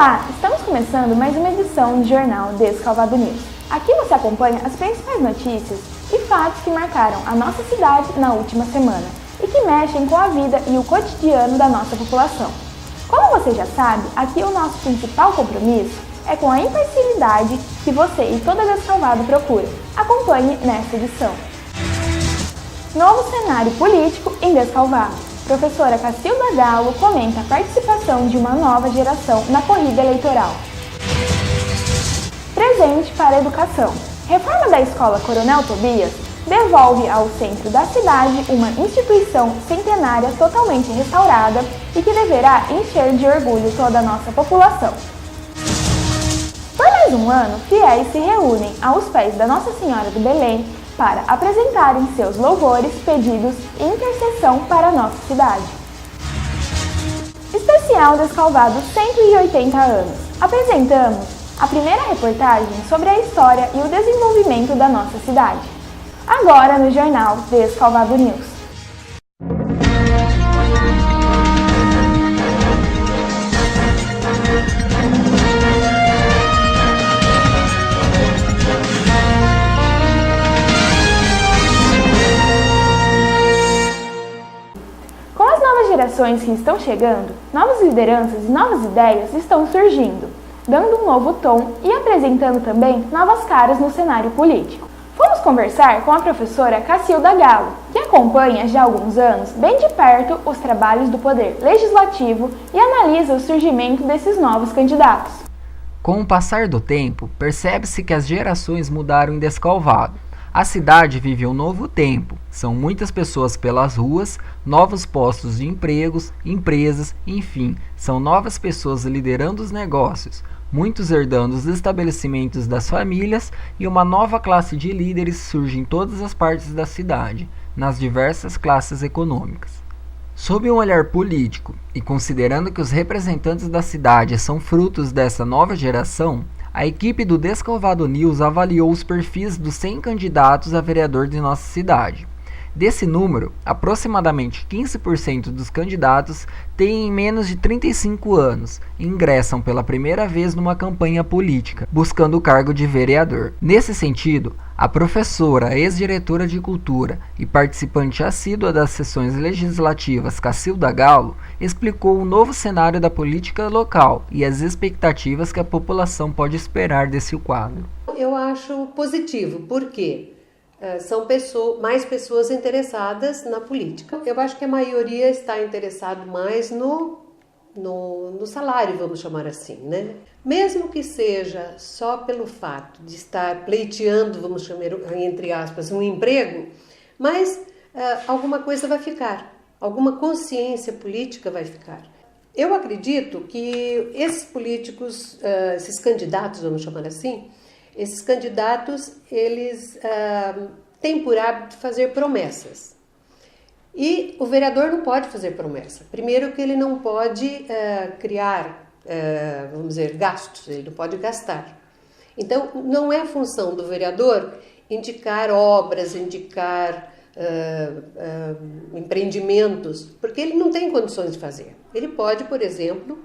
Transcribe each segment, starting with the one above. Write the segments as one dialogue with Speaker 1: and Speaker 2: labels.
Speaker 1: Olá, estamos começando mais uma edição do jornal Descalvado News. Aqui você acompanha as principais notícias e fatos que marcaram a nossa cidade na última semana e que mexem com a vida e o cotidiano da nossa população. Como você já sabe, aqui o nosso principal compromisso é com a imparcialidade que você e toda Descalvado procura. Acompanhe nesta edição. Novo cenário político em Descalvado. Professora Cacilda Galo comenta a participação de uma nova geração na corrida eleitoral. Presente para a educação. Reforma da Escola Coronel Tobias devolve ao centro da cidade uma instituição centenária totalmente restaurada e que deverá encher de orgulho toda a nossa população. Por mais um ano, fiéis se reúnem aos pés da Nossa Senhora do Belém para apresentarem seus louvores, pedidos e intercessão para a nossa cidade. Especial Descalvado 180 anos. Apresentamos a primeira reportagem sobre a história e o desenvolvimento da nossa cidade. Agora no jornal Descalvado News. Gerações que estão chegando, novas lideranças e novas ideias estão surgindo, dando um novo tom e apresentando também novas caras no cenário político. Fomos conversar com a professora Cacilda Galo, que acompanha já há alguns anos bem de perto os trabalhos do Poder Legislativo e analisa o surgimento desses novos candidatos.
Speaker 2: Com o passar do tempo, percebe-se que as gerações mudaram em Descalvado. A cidade vive um novo tempo, são muitas pessoas pelas ruas, novos postos de empregos, empresas, enfim, são novas pessoas liderando os negócios, muitos herdando os estabelecimentos das famílias e uma nova classe de líderes surge em todas as partes da cidade, nas diversas classes econômicas. Sob um olhar político e considerando que os representantes da cidade são frutos dessa nova geração, a equipe do Descalvado News avaliou os perfis dos 100 candidatos a vereador de nossa cidade. Desse número, aproximadamente 15% dos candidatos têm menos de 35 anos e ingressam pela primeira vez numa campanha política, buscando o cargo de vereador. Nesse sentido, a professora, ex-diretora de Cultura e participante assídua das sessões legislativas Cacilda Galo, explicou o novo cenário da política local e as expectativas que a população pode esperar desse quadro.
Speaker 3: Eu acho positivo, porque são mais pessoas interessadas na política. Eu acho que a maioria está interessado mais no salário, vamos chamar assim, né? Mesmo que seja só pelo fato de estar pleiteando, vamos chamar entre aspas, um emprego, mas alguma coisa vai ficar, alguma consciência política vai ficar. Eu acredito que esses políticos, esses candidatos, vamos chamar assim, esses candidatos, eles têm por hábito fazer promessas. E o vereador não pode fazer promessa. Primeiro que ele não pode criar, vamos dizer, gastos, ele não pode gastar. Então, não é função do vereador indicar obras, indicar empreendimentos, porque ele não tem condições de fazer. Ele pode, por exemplo,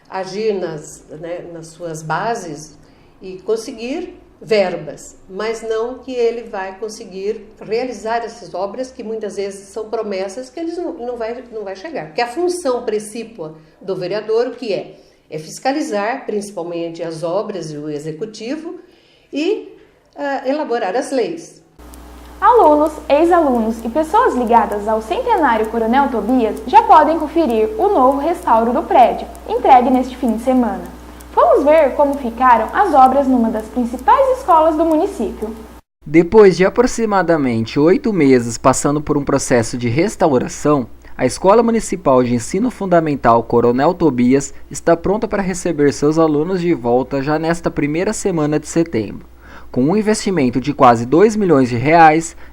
Speaker 3: agir nas suas bases e conseguir verbas, mas não que ele vai conseguir realizar essas obras que muitas vezes são promessas que eles não vai chegar. Porque a função principal do vereador, o que é fiscalizar principalmente as obras e o executivo e elaborar as leis.
Speaker 1: Alunos, ex-alunos e pessoas ligadas ao centenário Coronel Tobias já podem conferir o novo restauro do prédio, entregue neste fim de semana. Vamos ver como ficaram as obras numa das principais escolas do município.
Speaker 2: Depois de aproximadamente 8 meses passando por um processo de restauração, a Escola Municipal de Ensino Fundamental Coronel Tobias está pronta para receber seus alunos de volta já nesta primeira semana de setembro. Com um investimento de quase R$2 milhões,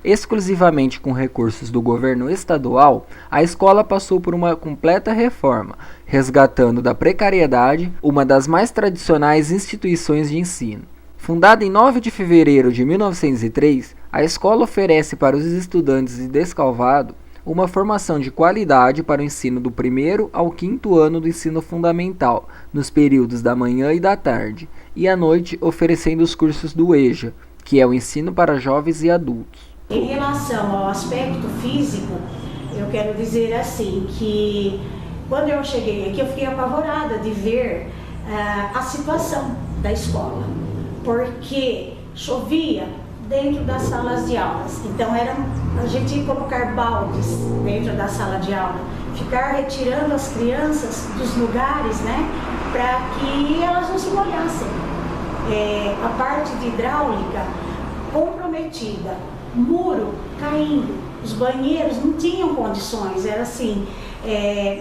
Speaker 2: exclusivamente com recursos do governo estadual, a escola passou por uma completa reforma, resgatando da precariedade uma das mais tradicionais instituições de ensino. Fundada em 9 de fevereiro de 1903, a escola oferece para os estudantes de Descalvado uma formação de qualidade para o ensino do 1º ao 5º ano do ensino fundamental, nos períodos da manhã e da tarde, e à noite oferecendo os cursos do EJA, que é o ensino para jovens e adultos.
Speaker 4: Em relação ao aspecto físico, eu quero dizer assim, que quando eu cheguei aqui eu fiquei apavorada de ver a situação da escola, porque chovia dentro das salas de aulas, então a gente ia colocar baldes dentro da sala de aula, ficar retirando as crianças dos lugares, né, para que elas não se molhassem. A parte de hidráulica comprometida, muro caindo, os banheiros não tinham condições, era assim,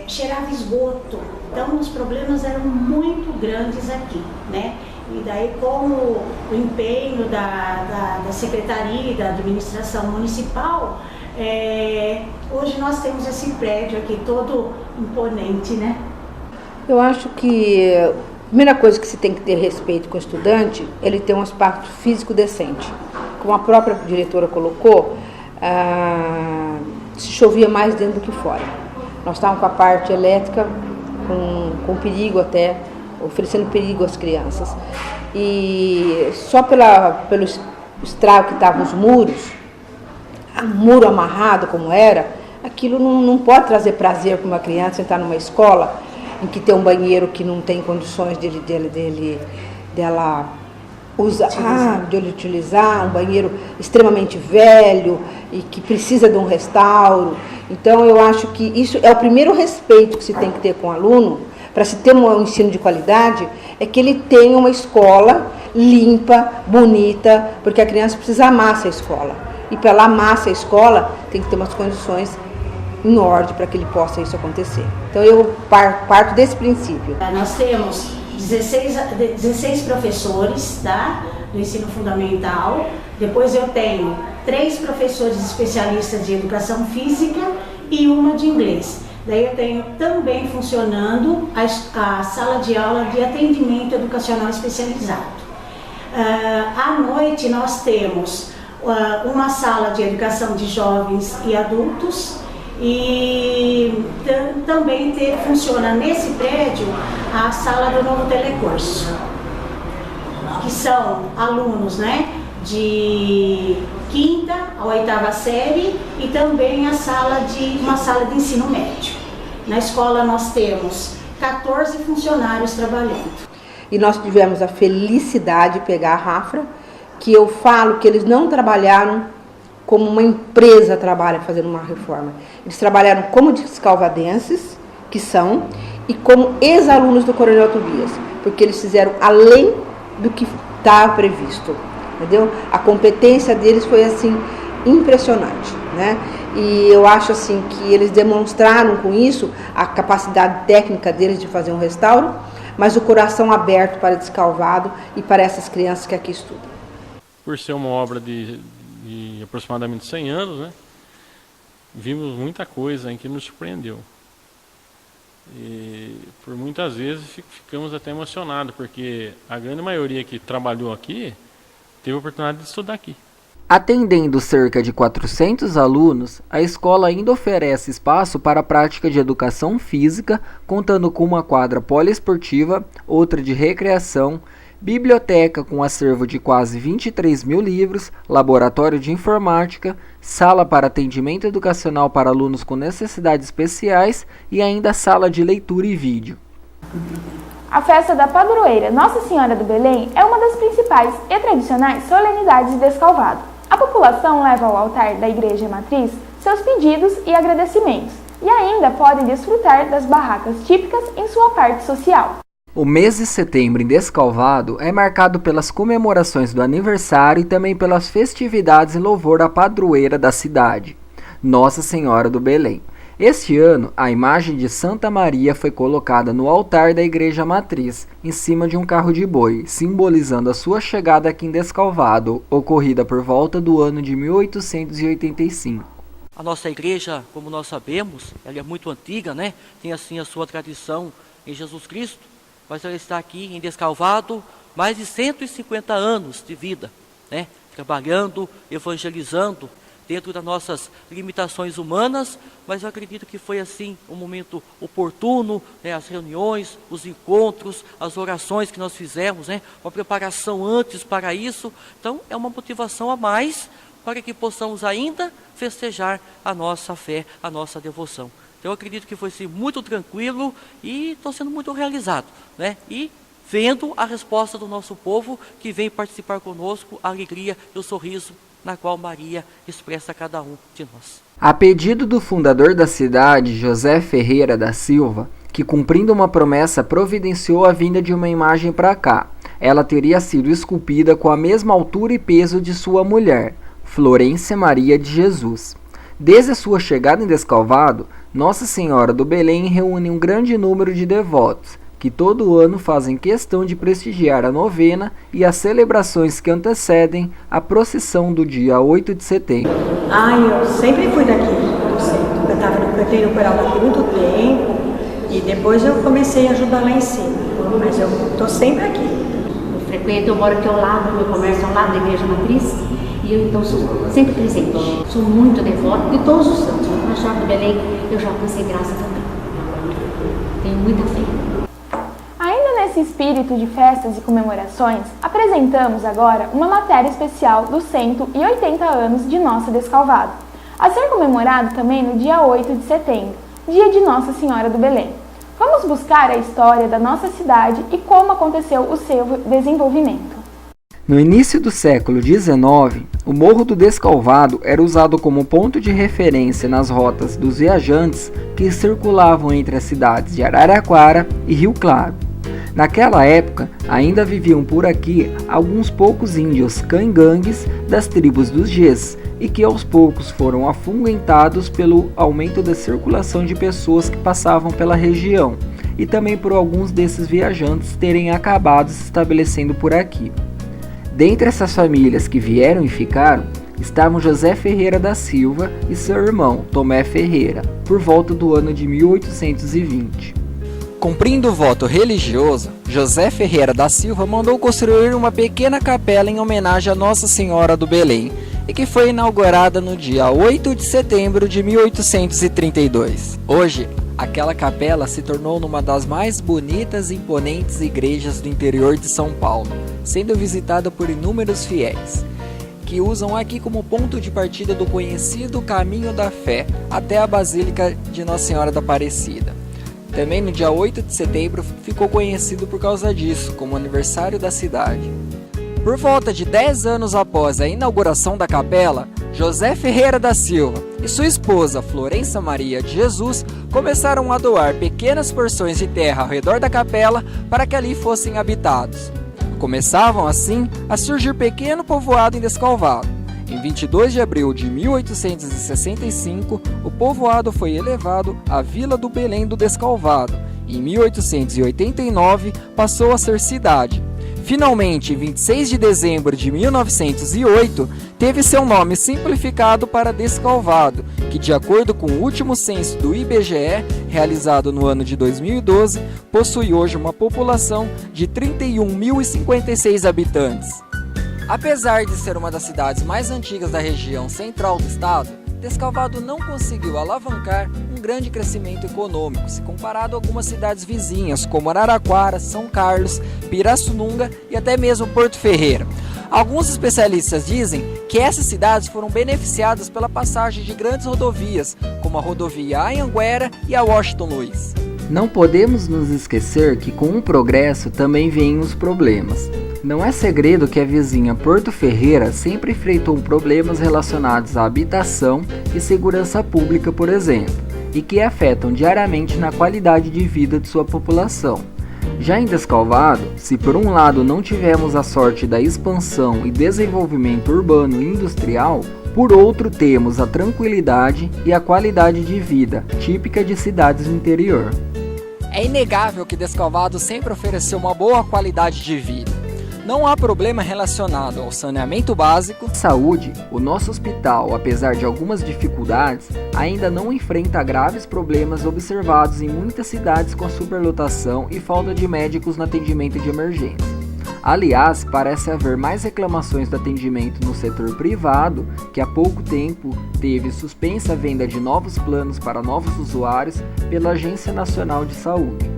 Speaker 4: cheirava esgoto, então os problemas eram muito grandes aqui, né? E daí, como o empenho da Secretaria e da Administração Municipal, hoje nós temos esse prédio aqui todo imponente, né?
Speaker 5: Eu acho que a primeira coisa que se tem que ter respeito com o estudante, ele tem um aspecto físico decente. Como a própria diretora colocou, se chovia mais dentro do que fora. Nós estávamos com a parte elétrica, com perigo até, oferecendo perigo às crianças. E só pelo estrago que estavam os muros, muro amarrado como era, aquilo não pode trazer prazer para uma criança entrar numa escola em que tem um banheiro que não tem condições dela utilizar, um banheiro extremamente velho e que precisa de um restauro. Então eu acho que isso é o primeiro respeito que se tem que ter com o aluno, para se ter um ensino de qualidade, é que ele tenha uma escola limpa, bonita, porque a criança precisa amar essa escola. E para ela amar essa escola, tem que ter umas condições em ordem para que ele possa isso acontecer. Então eu parto desse princípio.
Speaker 4: Nós temos 16 professores, tá, do ensino fundamental, depois eu tenho 3 professores especialistas de educação física e uma de inglês. Daí eu tenho também funcionando a sala de aula de atendimento educacional especializado. À noite nós temos uma sala de educação de jovens e adultos e também funciona nesse prédio a sala do novo telecurso, que são alunos, né, de 5ª a 8ª série e também uma sala de ensino médio. Na escola nós temos 14 funcionários trabalhando.
Speaker 5: E nós tivemos a felicidade de pegar a Rafra, que eu falo que eles não trabalharam como uma empresa trabalha fazendo uma reforma. Eles trabalharam como descalvadenses, que são, e como ex-alunos do Coronel Tobias, porque eles fizeram além do que estava previsto. Entendeu? A competência deles foi assim impressionante, né? E eu acho assim que eles demonstraram com isso a capacidade técnica deles de fazer um restauro, mas o coração aberto para Descalvado e para essas crianças que aqui estudam.
Speaker 6: Por ser uma obra de aproximadamente 100 anos, né? Vimos muita coisa em que nos surpreendeu. E por muitas vezes ficamos até emocionados, porque a grande maioria que trabalhou aqui teve a oportunidade de estudar aqui.
Speaker 2: Atendendo cerca de 400 alunos, a escola ainda oferece espaço para a prática de educação física, contando com uma quadra poliesportiva, outra de recreação, biblioteca com acervo de quase 23 mil livros, laboratório de informática, sala para atendimento educacional para alunos com necessidades especiais e ainda sala de leitura e vídeo.
Speaker 1: A festa da padroeira Nossa Senhora do Belém é uma das principais e tradicionais solenidades de Descalvado. A população leva ao altar da Igreja Matriz seus pedidos e agradecimentos e ainda podem desfrutar das barracas típicas em sua parte social.
Speaker 2: O mês de setembro em Descalvado é marcado pelas comemorações do aniversário e também pelas festividades em louvor à padroeira da cidade, Nossa Senhora do Belém. Este ano, a imagem de Santa Maria foi colocada no altar da Igreja Matriz, em cima de um carro de boi, simbolizando a sua chegada aqui em Descalvado, ocorrida por volta do ano de 1885.
Speaker 7: A nossa igreja, como nós sabemos, ela é muito antiga, né? Tem assim a sua tradição em Jesus Cristo, mas ela está aqui em Descalvado mais de 150 anos de vida, né? Trabalhando, evangelizando, dentro das nossas limitações humanas, mas eu acredito que foi assim um momento oportuno, né, as reuniões, os encontros, as orações que nós fizemos, né, uma preparação antes para isso. Então é uma motivação a mais para que possamos ainda festejar a nossa fé, a nossa devoção. Então eu acredito que foi assim, muito tranquilo e estou sendo muito realizado, né? E vendo a resposta do nosso povo que vem participar conosco, a alegria e o sorriso na qual Maria expressa a cada um de nós.
Speaker 2: A pedido do fundador da cidade, José Ferreira da Silva, que cumprindo uma promessa providenciou a vinda de uma imagem para cá. Ela teria sido esculpida com a mesma altura e peso de sua mulher, Florência Maria de Jesus. Desde a sua chegada em Descalvado, Nossa Senhora do Belém reúne um grande número de devotos, que todo ano fazem questão de prestigiar a novena e as celebrações que antecedem a procissão do dia 8 de setembro.
Speaker 4: Eu sempre fui daqui do centro. Eu cantei no coral daqui há muito tempo e depois eu comecei a ajudar lá em cima, mas eu estou sempre aqui.
Speaker 8: Eu moro aqui ao lado, meu comércio ao lado da Igreja Matriz, e eu então sou sempre presente. Sou muito devota de todos os santos. Na Senhora do Belém eu já alcancei graça também. Tenho muita fé.
Speaker 1: Ainda nesse espírito de festas e comemorações, apresentamos agora uma matéria especial dos 180 anos de Nossa Descalvado, a ser comemorado também no dia 8 de setembro, dia de Nossa Senhora do Belém. Vamos buscar a história da nossa cidade e como aconteceu o seu desenvolvimento.
Speaker 2: No início do século XIX, o Morro do Descalvado era usado como ponto de referência nas rotas dos viajantes que circulavam entre as cidades de Araraquara e Rio Claro. Naquela época, ainda viviam por aqui alguns poucos índios cangangues das tribos dos Gês e que aos poucos foram afungamentados pelo aumento da circulação de pessoas que passavam pela região e também por alguns desses viajantes terem acabado se estabelecendo por aqui. Dentre essas famílias que vieram e ficaram, estavam José Ferreira da Silva e seu irmão, Tomé Ferreira, por volta do ano de 1820. Cumprindo o voto religioso, José Ferreira da Silva mandou construir uma pequena capela em homenagem a Nossa Senhora do Belém, e que foi inaugurada no dia 8 de setembro de 1832. Hoje, aquela capela se tornou uma das mais bonitas e imponentes igrejas do interior de São Paulo, sendo visitada por inúmeros fiéis, que usam aqui como ponto de partida do conhecido Caminho da Fé até a Basílica de Nossa Senhora da Aparecida. Também no dia 8 de setembro ficou conhecido por causa disso, como aniversário da cidade. Por volta de 10 anos após a inauguração da capela, José Ferreira da Silva e sua esposa Florência Maria de Jesus começaram a doar pequenas porções de terra ao redor da capela para que ali fossem habitados. Começavam assim a surgir pequeno povoado em Descalvado. Em 22 de abril de 1865, o povoado foi elevado à Vila do Belém do Descalvado. Em 1889, passou a ser cidade. Finalmente, em 26 de dezembro de 1908, teve seu nome simplificado para Descalvado, que, de acordo com o último censo do IBGE, realizado no ano de 2012, possui hoje uma população de 31.056 habitantes. Apesar de ser uma das cidades mais antigas da região central do estado, Descalvado não conseguiu alavancar um grande crescimento econômico, se comparado a algumas cidades vizinhas, como Araraquara, São Carlos, Pirassununga e até mesmo Porto Ferreira. Alguns especialistas dizem que essas cidades foram beneficiadas pela passagem de grandes rodovias, como a rodovia Anhanguera e a Washington Luiz. Não podemos nos esquecer que com o progresso também vêm os problemas. Não é segredo que a vizinha Porto Ferreira sempre enfrentou problemas relacionados à habitação e segurança pública, por exemplo, e que afetam diariamente na qualidade de vida de sua população. Já em Descalvado, se por um lado não tivemos a sorte da expansão e desenvolvimento urbano e industrial, por outro temos a tranquilidade e a qualidade de vida típica de cidades do interior. É inegável que Descalvado sempre ofereceu uma boa qualidade de vida. Não há problema relacionado ao saneamento básico. Saúde, o nosso hospital, apesar de algumas dificuldades, ainda não enfrenta graves problemas observados em muitas cidades com superlotação e falta de médicos no atendimento de emergência. Aliás, parece haver mais reclamações do atendimento no setor privado, que há pouco tempo teve suspensa a venda de novos planos para novos usuários pela Agência Nacional de Saúde.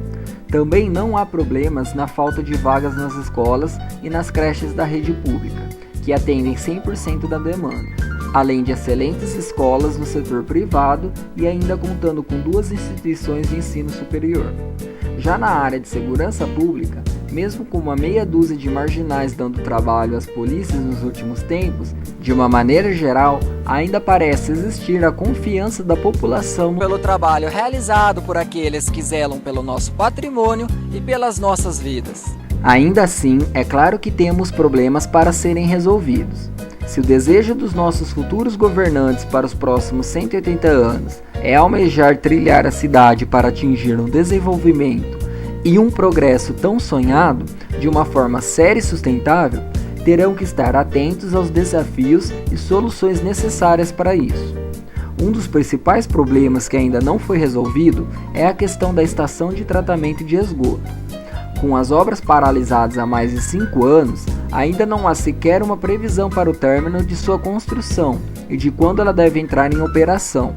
Speaker 2: Também não há problemas na falta de vagas nas escolas e nas creches da rede pública, que atendem 100% da demanda, além de excelentes escolas no setor privado e ainda contando com 2 instituições de ensino superior. Já na área de segurança pública, mesmo com uma meia dúzia de marginais dando trabalho às polícias nos últimos tempos, de uma maneira geral, ainda parece existir a confiança da população pelo trabalho realizado por aqueles que zelam pelo nosso patrimônio e pelas nossas vidas. Ainda assim, é claro que temos problemas para serem resolvidos. Se o desejo dos nossos futuros governantes para os próximos 180 anos é almejar trilhar a cidade para atingir um desenvolvimento e um progresso tão sonhado, de uma forma séria e sustentável, terão que estar atentos aos desafios e soluções necessárias para isso. Um dos principais problemas que ainda não foi resolvido é a questão da estação de tratamento de esgoto. Com as obras paralisadas há mais de 5 anos, ainda não há sequer uma previsão para o término de sua construção e de quando ela deve entrar em operação.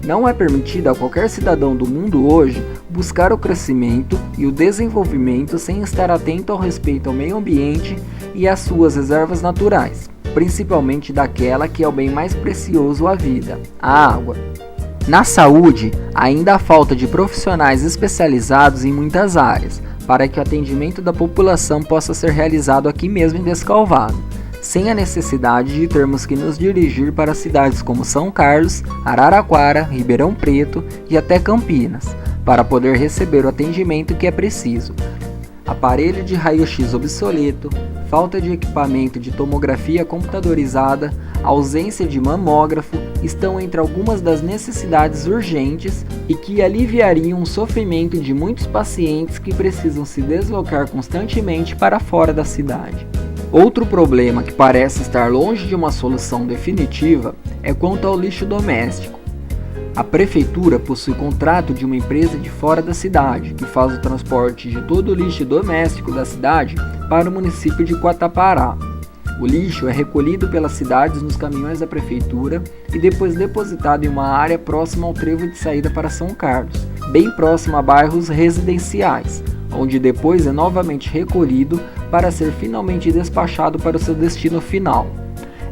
Speaker 2: Não é permitido a qualquer cidadão do mundo hoje buscar o crescimento e o desenvolvimento sem estar atento ao respeito ao meio ambiente e às suas reservas naturais, principalmente daquela que é o bem mais precioso à vida, a água. Na saúde, ainda há falta de profissionais especializados em muitas áreas, para que o atendimento da população possa ser realizado aqui mesmo em Descalvado, sem a necessidade de termos que nos dirigir para cidades como São Carlos, Araraquara, Ribeirão Preto e até Campinas, para poder receber o atendimento que é preciso. Aparelho de raio-x obsoleto, falta de equipamento de tomografia computadorizada, ausência de mamógrafo estão entre algumas das necessidades urgentes e que aliviariam o sofrimento de muitos pacientes que precisam se deslocar constantemente para fora da cidade. Outro problema que parece estar longe de uma solução definitiva é quanto ao lixo doméstico. A prefeitura possui contrato de uma empresa de fora da cidade, que faz o transporte de todo o lixo doméstico da cidade para o município de Quatapará. O lixo é recolhido pelas cidades nos caminhões da prefeitura e depois depositado em uma área próxima ao trevo de saída para São Carlos, bem próximo a bairros residenciais, onde depois é novamente recolhido para ser finalmente despachado para o seu destino final.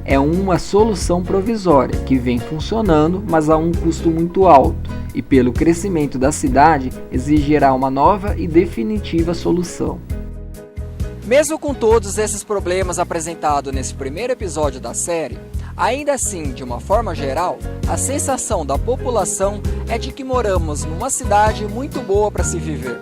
Speaker 2: É uma solução provisória que vem funcionando, mas a um custo muito alto, e pelo crescimento da cidade exigirá uma nova e definitiva solução. Mesmo com todos esses problemas apresentados nesse primeiro episódio da série, ainda assim, de uma forma geral, a sensação da população é de que moramos numa cidade muito boa para se viver.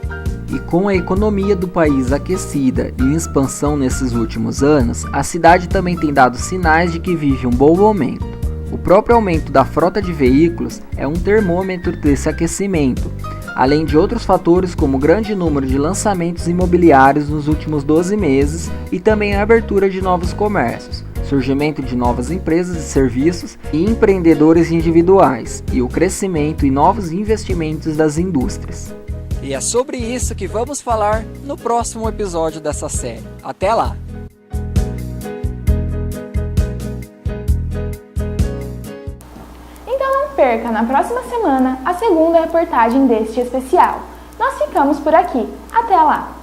Speaker 2: E com a economia do país aquecida e em expansão nesses últimos anos, a cidade também tem dado sinais de que vive um bom momento. O próprio aumento da frota de veículos é um termômetro desse aquecimento, além de outros fatores como o grande número de lançamentos imobiliários nos últimos 12 meses e também a abertura de novos comércios, surgimento de novas empresas e serviços e empreendedores individuais e o crescimento e novos investimentos das indústrias. E é sobre isso que vamos falar no próximo episódio dessa série. Até lá!
Speaker 1: Então não perca na próxima semana a segunda reportagem deste especial. Nós ficamos por aqui. Até lá!